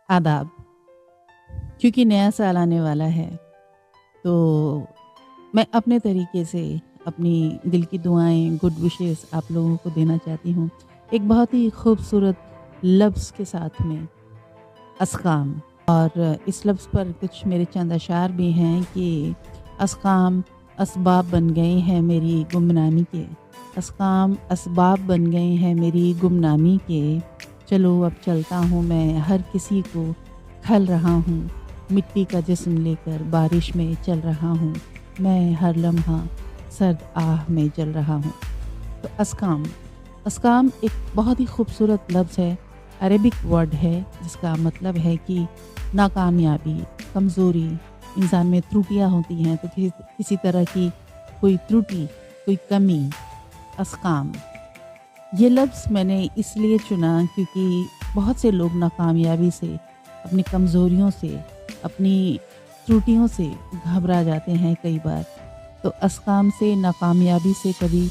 आदाब। क्योंकि नया साल आने वाला है, तो मैं अपने तरीके से अपनी दिल की दुआएँ, गुड विशेस आप लोगों को देना चाहती हूँ। एक बहुत ही खूबसूरत लफ्ज़ के साथ में अस्काम। और इस लफ्ज़ पर कुछ मेरे चंद अशार भी हैं कि अस्काम असबाब बन गए हैं मेरी गुमनामी के, अस्काम असबाब बन गए हैं मेरी गुमनामी के। चलो अब चलता हूँ मैं हर किसी को खल रहा हूँ, मिट्टी का जिस्म लेकर बारिश में चल रहा हूँ, मैं हर लम्हा सर्द आह में जल रहा हूँ। तो अस्काम, अस्काम एक बहुत ही खूबसूरत लफ्ज़ है, अरेबिक वर्ड है जिसका मतलब है कि नाकामयाबी, कमज़ोरी, इंसान में त्रुटियाँ होती हैं तो किसी तरह की कोई त्रुटि, कोई कमी, अस्काम। ये लफ्ज़ मैंने इसलिए चुना क्योंकि बहुत से लोग नाकामयाबी से, अपनी कमज़ोरियों से, अपनी त्रुटियों से घबरा जाते हैं कई बार। तो अस्काम से, नाकामयाबी से कभी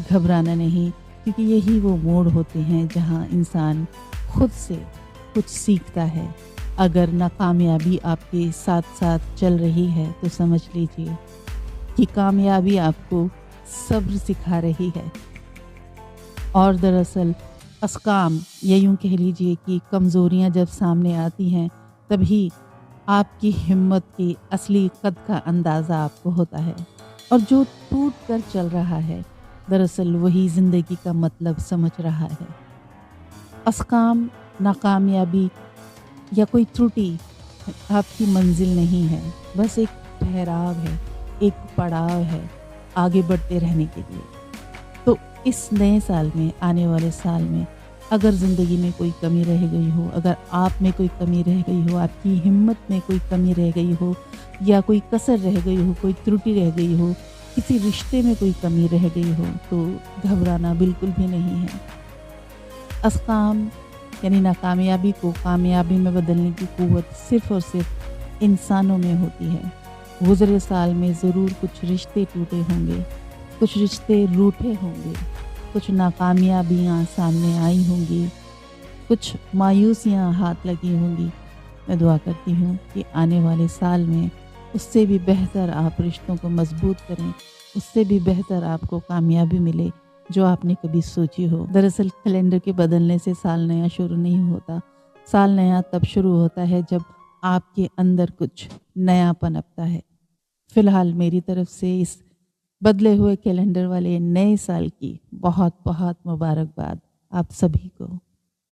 घबराना नहीं, क्योंकि यही वो मोड़ होते हैं जहाँ इंसान खुद से कुछ सीखता है। अगर नाकामयाबी आपके साथ साथ चल रही है तो समझ लीजिए कि कामयाबी आपको सब्र सिखा रही है। और दरअसल अस्काम, या यूँ कह लीजिए कि कमज़ोरियाँ जब सामने आती हैं तभी आपकी हिम्मत की असली कद का अंदाज़ा आपको होता है। और जो टूट कर चल रहा है दरअसल वही ज़िंदगी का मतलब समझ रहा है। अस्काम, नाकामयाबी या कोई त्रुटि आपकी मंजिल नहीं है, बस एक ठहराव है, एक पड़ाव है आगे बढ़ते रहने के लिए। तो इस नए साल में, आने वाले साल में अगर ज़िंदगी में कोई कमी रह गई हो, अगर आप में कोई कमी रह गई हो, आपकी हिम्मत में कोई कमी रह गई हो, या कोई कसर रह गई हो, कोई त्रुटि रह गई हो, किसी रिश्ते में कोई कमी रह गई हो, तो घबराना बिल्कुल भी नहीं है। अस्काम यानी नाकामयाबी को कामयाबी में बदलने की क़ुव्वत सिर्फ़ और सिर्फ इंसानों में होती है। गुज़रे साल में ज़रूर कुछ रिश्ते टूटे होंगे, कुछ रिश्ते रूठे होंगे, कुछ नाकामयाबियाँ सामने आई होंगी, कुछ मायूसियाँ हाथ लगी होंगी। मैं दुआ करती हूँ कि आने वाले साल में उससे भी बेहतर आप रिश्तों को मज़बूत करें, उससे भी बेहतर आपको कामयाबी मिले जो आपने कभी सोची हो। दरअसल कैलेंडर के बदलने से साल नया शुरू नहीं होता। साल नया तब शुरू होता है जब आपके अंदर कुछ नया पनपता है। फ़िलहाल मेरी तरफ से इस बदले हुए कैलेंडर वाले नए साल की बहुत बहुत मुबारकबाद आप सभी को।